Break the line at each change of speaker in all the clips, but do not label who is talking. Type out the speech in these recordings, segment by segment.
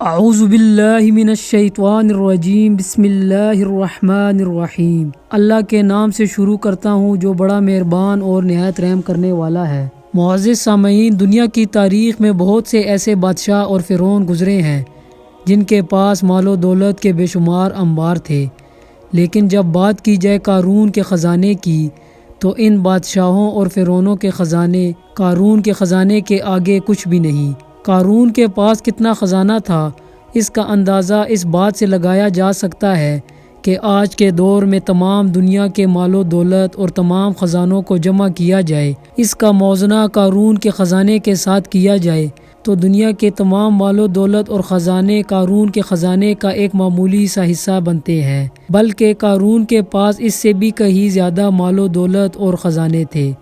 اعوذ باللہ من الشیطان الرجیم، بسم اللہ الرحمن الرحیم۔ اللہ کے نام سے شروع کرتا ہوں جو بڑا مہربان اور نہایت رحم کرنے والا ہے۔ معزز سامعین، دنیا کی تاریخ میں بہت سے ایسے بادشاہ اور فرعون گزرے ہیں جن کے پاس مال و دولت کے بے شمار انبار تھے، لیکن جب بات کی جائے قارون کے خزانے کی تو ان بادشاہوں اور فرعونوں کے خزانے قارون کے خزانے کے آگے کچھ بھی نہیں۔ قارون کے پاس کتنا خزانہ تھا، اس کا اندازہ اس بات سے لگایا جا سکتا ہے کہ آج کے دور میں تمام دنیا کے مال و دولت اور تمام خزانوں کو جمع کیا جائے، اس کا موازنہ قارون کے خزانے کے ساتھ کیا جائے تو دنیا کے تمام مال و دولت اور خزانے قارون کے خزانے کا ایک معمولی سا حصہ بنتے ہیں، بلکہ قارون کے پاس اس سے بھی کہیں زیادہ مال و دولت اور خزانے تھے۔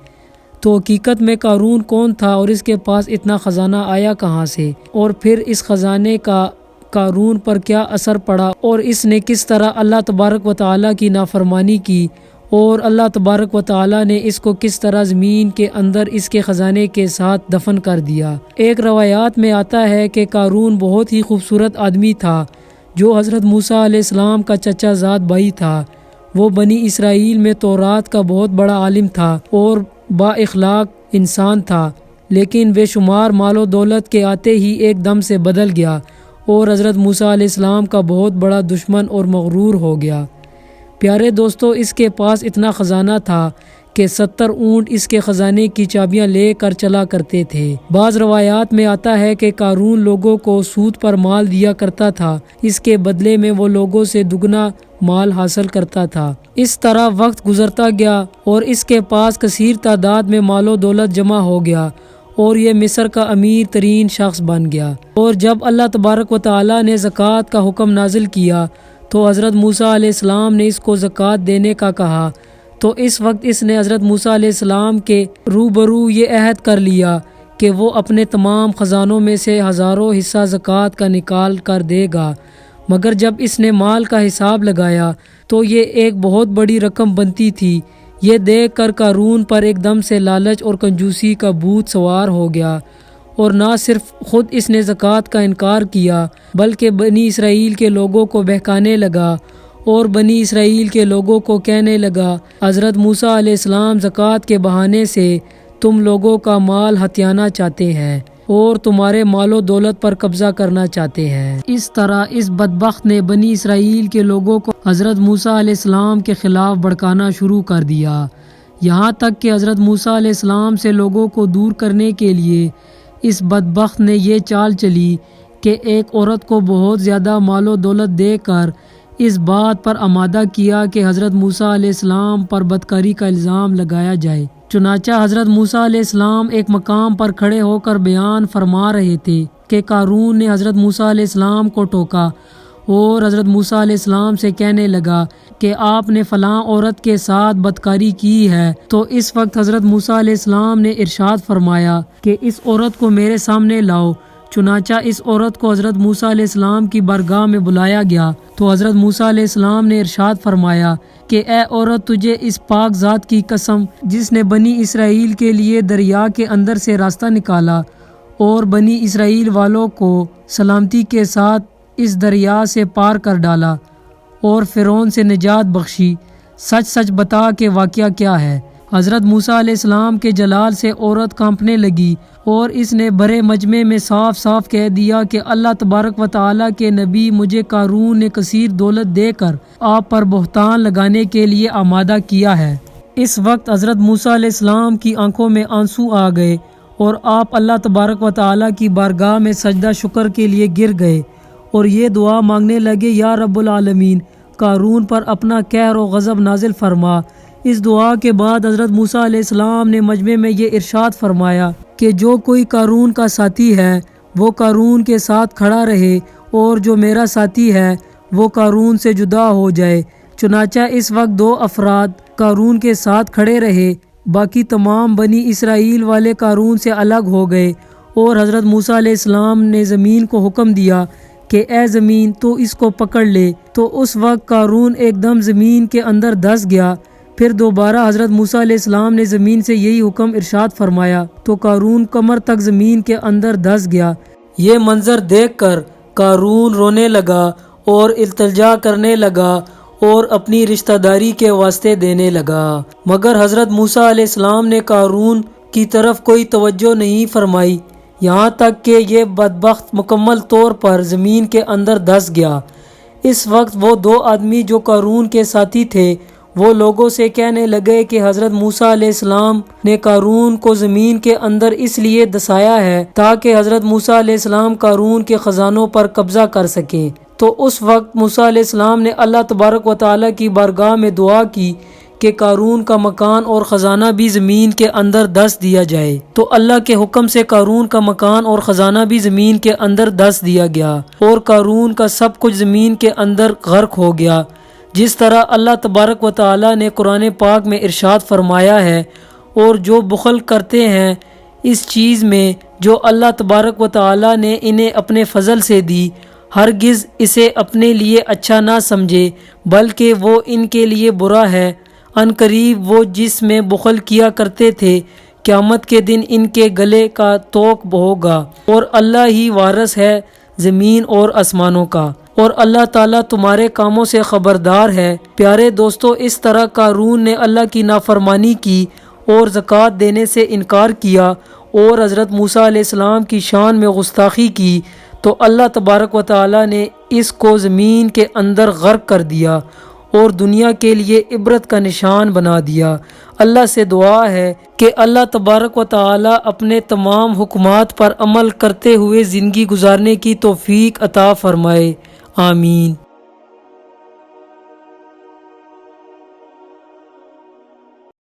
تو حقیقت میں قارون کون تھا اور اس کے پاس اتنا خزانہ آیا کہاں سے، اور پھر اس خزانے کا قارون پر کیا اثر پڑا، اور اس نے کس طرح اللہ تبارک و تعالیٰ کی نافرمانی کی، اور اللہ تبارک و تعالیٰ نے اس کو کس طرح زمین کے اندر اس کے خزانے کے ساتھ دفن کر دیا۔ ایک روایات میں آتا ہے کہ قارون بہت ہی خوبصورت آدمی تھا جو حضرت موسیٰ علیہ السلام کا چچا زاد بھائی تھا۔ وہ بنی اسرائیل میں تورات کا بہت بڑا عالم تھا اور با اخلاق انسان تھا، لیکن بے شمار مال و دولت کے آتے ہی ایک دم سے بدل گیا اور حضرت موسیٰ علیہ السلام کا بہت بڑا دشمن اور مغرور ہو گیا۔ پیارے دوستو، اس کے پاس اتنا خزانہ تھا کہ 70 اونٹ اس کے خزانے کی چابیاں لے کر چلا کرتے تھے۔ بعض روایات میں آتا ہے کہ قارون لوگوں کو سود پر مال دیا کرتا تھا، اس کے بدلے میں وہ لوگوں سے دگنا مال حاصل کرتا تھا۔ اس طرح وقت گزرتا گیا اور اس کے پاس کثیر تعداد میں مال و دولت جمع ہو گیا اور یہ مصر کا امیر ترین شخص بن گیا۔ اور جب اللہ تبارک و تعالیٰ نے زکوٰۃ کا حکم نازل کیا تو حضرت موسیٰ علیہ السلام نے اس کو زکوٰۃ دینے کا کہا، تو اس وقت اس نے حضرت موسیٰ علیہ السلام کے روبرو یہ عہد کر لیا کہ وہ اپنے تمام خزانوں میں سے ہزاروں حصہ زکوٰۃ کا نکال کر دے گا، مگر جب اس نے مال کا حساب لگایا تو یہ ایک بہت بڑی رقم بنتی تھی۔ یہ دیکھ کر قارون پر ایک دم سے لالچ اور کنجوسی کا بھوت سوار ہو گیا، اور نہ صرف خود اس نے زکوٰۃ کا انکار کیا بلکہ بنی اسرائیل کے لوگوں کو بہکانے لگا، اور بنی اسرائیل کے لوگوں کو کہنے لگا، حضرت موسیٰ علیہ السلام زکوٰۃ کے بہانے سے تم لوگوں کا مال ہتھیانا چاہتے ہیں اور تمہارے مال و دولت پر قبضہ کرنا چاہتے ہیں۔ اس طرح اس بدبخت نے بنی اسرائیل کے لوگوں کو حضرت موسیٰ علیہ السلام کے خلاف بھڑکانا شروع کر دیا، یہاں تک کہ حضرت موسیٰ علیہ السلام سے لوگوں کو دور کرنے کے لیے اس بدبخت نے یہ چال چلی کہ ایک عورت کو بہت زیادہ مال و دولت دے کر اس بات پر آمادہ کیا کہ حضرت موسیٰ علیہ السلام پر بدکاری کا الزام لگایا جائے۔ چنانچہ حضرت موسیٰ علیہ السلام ایک مقام پر کھڑے ہو کر بیان فرما رہے تھے کہ قارون نے حضرت موسیٰ علیہ السلام کو ٹوکا اور حضرت موسیٰ علیہ السلام سے کہنے لگا کہ آپ نے فلاں عورت کے ساتھ بدکاری کی ہے، تو اس وقت حضرت موسیٰ علیہ السلام نے ارشاد فرمایا کہ اس عورت کو میرے سامنے لاؤ۔ چنانچہ اس عورت کو حضرت موسیٰ علیہ السلام کی بارگاہ میں بلایا گیا تو حضرت موسیٰ علیہ السلام نے ارشاد فرمایا کہ اے عورت، تجھے اس پاک ذات کی قسم جس نے بنی اسرائیل کے لیے دریا کے اندر سے راستہ نکالا اور بنی اسرائیل والوں کو سلامتی کے ساتھ اس دریا سے پار کر ڈالا اور فرعون سے نجات بخشی، سچ سچ بتا کہ واقعہ کیا ہے۔ حضرت موسیٰ علیہ السلام کے جلال سے عورت کانپنے لگی اور اس نے بڑے مجمع میں صاف صاف کہہ دیا کہ اللہ تبارک و تعالیٰ کے نبی، مجھے قارون نے کثیر دولت دے کر آپ پر بہتان لگانے کے لیے آمادہ کیا ہے۔ اس وقت حضرت موسیٰ علیہ السلام کی آنکھوں میں آنسو آ گئے اور آپ اللہ تبارک و تعالیٰ کی بارگاہ میں سجدہ شکر کے لیے گر گئے اور یہ دعا مانگنے لگے، یا رب العالمین، قارون پر اپنا قہر و غضب نازل فرما۔ اس دعا کے بعد حضرت موسیٰ علیہ السلام نے مجمع میں یہ ارشاد فرمایا کہ جو کوئی قارون کا ساتھی ہے وہ قارون کے ساتھ کھڑا رہے، اور جو میرا ساتھی ہے وہ قارون سے جدا ہو جائے۔ چنانچہ اس وقت 2 افراد قارون کے ساتھ کھڑے رہے، باقی تمام بنی اسرائیل والے قارون سے الگ ہو گئے، اور حضرت موسیٰ علیہ السلام نے زمین کو حکم دیا کہ اے زمین، تو اس کو پکڑ لے، تو اس وقت قارون ایک دم زمین کے اندر دھس گیا۔ پھر دوبارہ حضرت موسیٰ علیہ السلام نے زمین سے یہی حکم ارشاد فرمایا تو قارون کمر تک زمین کے اندر دھس گیا۔ یہ منظر دیکھ کر قارون رونے لگا اور التجا کرنے لگا اور اپنی رشتہ داری کے واسطے دینے لگا، مگر حضرت موسیٰ علیہ السلام نے قارون کی طرف کوئی توجہ نہیں فرمائی، یہاں تک کہ یہ بدبخت مکمل طور پر زمین کے اندر دھس گیا۔ اس وقت وہ دو آدمی جو قارون کے ساتھی تھے وہ لوگوں سے کہنے لگے کہ حضرت موسیٰ علیہ السلام نے قارون کو زمین کے اندر اس لیے دسایا ہے تاکہ حضرت موسیٰ علیہ السلام قارون کے خزانوں پر قبضہ کر سکیں۔ تو اس وقت موسیٰ علیہ السلام نے اللہ تبارک و تعالیٰ کی بارگاہ میں دعا کی کہ قارون کا مکان اور خزانہ بھی زمین کے اندر دس دیا جائے، تو اللہ کے حکم سے قارون کا مکان اور خزانہ بھی زمین کے اندر دس دیا گیا اور قارون کا سب کچھ زمین کے اندر غرق ہو گیا، جس طرح اللہ تبارک و تعالیٰ نے قرآن پاک میں ارشاد فرمایا ہے، اور جو بخل کرتے ہیں اس چیز میں جو اللہ تبارک و تعالیٰ نے انہیں اپنے فضل سے دی، ہرگز اسے اپنے لیے اچھا نہ سمجھے بلکہ وہ ان کے لیے برا ہے۔ ان قریب وہ جس میں بخل کیا کرتے تھے قیامت کے دن ان کے گلے کا توق ہوگا، اور اللہ ہی وارث ہے زمین اور آسمانوں کا، اور اللہ تعالیٰ تمہارے کاموں سے خبردار ہے۔ پیارے دوستو، اس طرح قارون نے اللہ کی نافرمانی کی اور زکوٰۃ دینے سے انکار کیا اور حضرت موسیٰ علیہ السلام کی شان میں گستاخی کی، تو اللہ تبارک و تعالیٰ نے اس کو زمین کے اندر غرق کر دیا اور دنیا کے لیے عبرت کا نشان بنا دیا۔ اللہ سے دعا ہے کہ اللہ تبارک و تعالیٰ اپنے تمام حکمات پر عمل کرتے ہوئے زندگی گزارنے کی توفیق عطا فرمائے، آمین۔